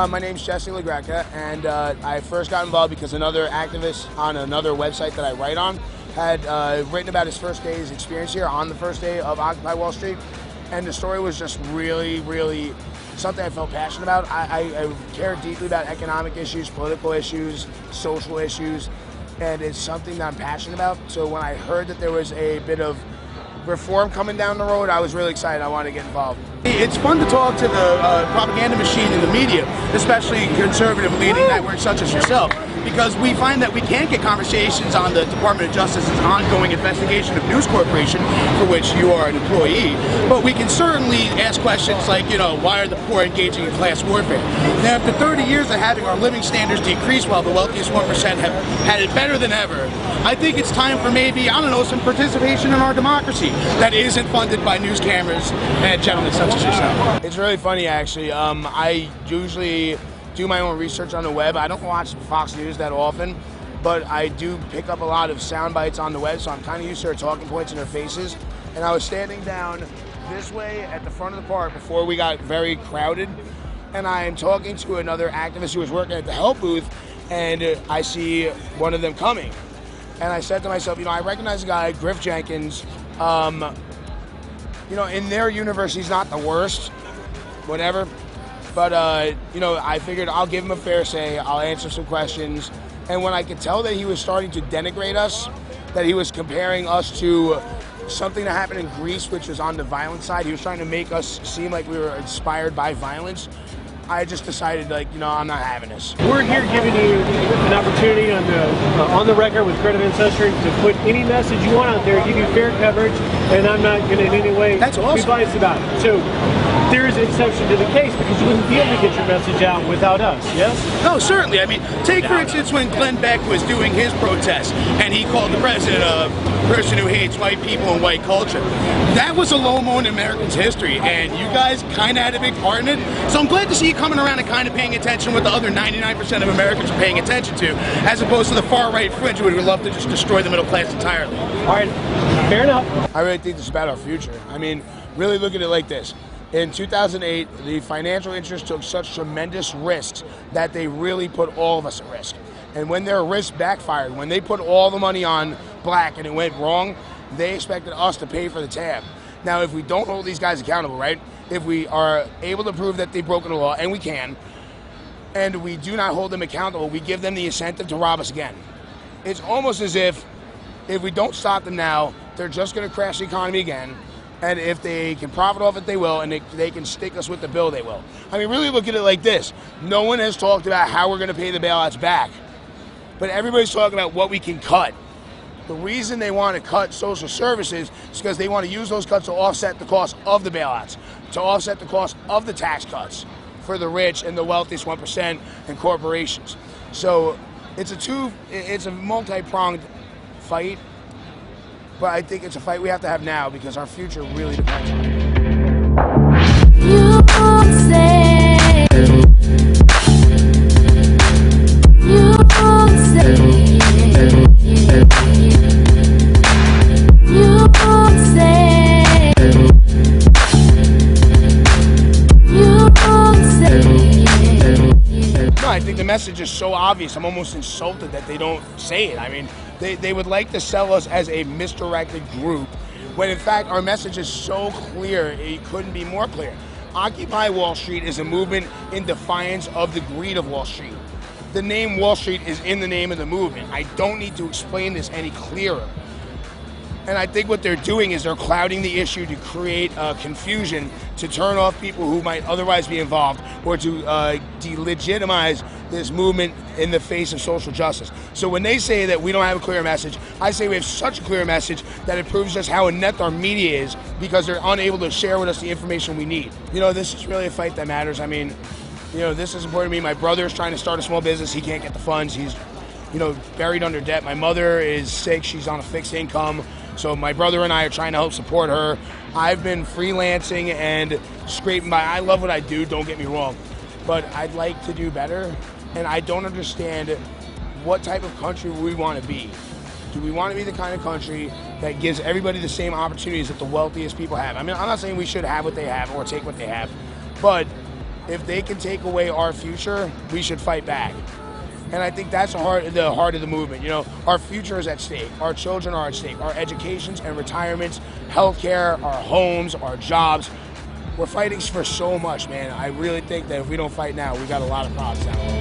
My name's Jesse LaGreca, and I first got involved because another activist on another website that I write on had written about his first day's experience here on the first day of Occupy Wall Street, and the story was just really something I felt passionate about. I care deeply about economic issues, political issues, social issues, and it's something that I'm passionate about. So when I heard that there was a bit of reform coming down the road, I was really excited. I wanted to get involved. It's fun to talk to the propaganda machine in the media, especially conservative leading networks such as yourself, because we find that we can't get conversations on the Department of Justice's ongoing investigation of News Corporation, for which you are an employee, but we can certainly ask questions like, why are the poor engaging in class warfare? Now, after 30 years of having our living standards decrease while the wealthiest 1% have had it better than ever, I think it's time for maybe, some participation in our democracy that isn't funded by news cameras and gentlemen such as yourself. It's really funny, actually. I usually do my own research on the web. I don't watch Fox News that often, but I do pick up a lot of sound bites on the web, so I'm kind of used to their talking points and their faces. And I was standing down this way at the front of the park before we got very crowded, and I am talking to another activist who was working at the help booth, and I see one of them coming. And I said to myself, I recognize a guy, Griff Jenkins. In their universe, he's not the worst, whatever. But, I figured I'll give him a fair say. I'll answer some questions. And when I could tell that he was starting to denigrate us, that he was comparing us to something that happened in Greece, which was on the violent side, he was trying to make us seem like we were inspired by violence, I just decided, I'm not having this. We're here giving you an opportunity on the record with Creative Ancestry to put any message you want out there, give you fair coverage, and I'm not going to in any way be biased about it. So there is an exception to the case because you wouldn't be able to get your message out without us, yes? No, certainly. Take for instance when Glenn Beck was doing his protest and he called the president a person who hates white people and white culture. That was a low moment in Americans' history, and you guys kind of had a big part in it. So I'm glad to see you coming around and kind of paying attention what the other 99% of Americans are paying attention to, as opposed to the far-right fringe who would love to just destroy the middle class entirely. All right, fair enough. I really think this is about our future. Really look at it like this. In 2008, the financial interests took such tremendous risks that they really put all of us at risk. And when their risk backfired, when they put all the money on black and it went wrong, they expected us to pay for the tab. Now, if we don't hold these guys accountable, right? If we are able to prove that they've broken the law, and we can, and we do not hold them accountable, we give them the incentive to rob us again. It's almost as if we don't stop them now, they're just going to crash the economy again, and if they can profit off it, they will, and they can stick us with the bill, they will. Really look at it like this. No one has talked about how we're going to pay the bailouts back, but everybody's talking about what we can cut. The reason they want to cut social services is because they want to use those cuts to offset the cost of the bailouts, to offset the cost of the tax cuts for the rich and the wealthiest 1% and corporations. So it's a multi-pronged fight, but I think it's a fight we have to have now because our future really depends on it. You won't say. You won't say. You won't say. You won't say. No, I think the message is so obvious. I'm almost insulted that they don't say it. They would like to sell us as a misdirected group, when in fact our message is so clear, it couldn't be more clear. Occupy Wall Street is a movement in defiance of the greed of Wall Street. The name Wall Street is in the name of the movement. I don't need to explain this any clearer. And I think what they're doing is they're clouding the issue to create confusion, to turn off people who might otherwise be involved, or to delegitimize this movement in the face of social justice. So when they say that we don't have a clear message, I say we have such a clear message that it proves just how inept our media is because they're unable to share with us the information we need. This is really a fight that matters. This is important to me. My brother is trying to start a small business. He can't get the funds. He's, buried under debt. My mother is sick. She's on a fixed income. So my brother and I are trying to help support her. I've been freelancing and scraping by. I love what I do, don't get me wrong. But I'd like to do better. And I don't understand what type of country we want to be. Do we want to be the kind of country that gives everybody the same opportunities that the wealthiest people have? I'm not saying we should have what they have or take what they have. But if they can take away our future, we should fight back. And I think that's the heart of the movement. You know, our future is at stake. Our children are at stake. Our educations and retirements, healthcare, our homes, our jobs. We're fighting for so much, man. I really think that if we don't fight now, we got a lot of problems down the road.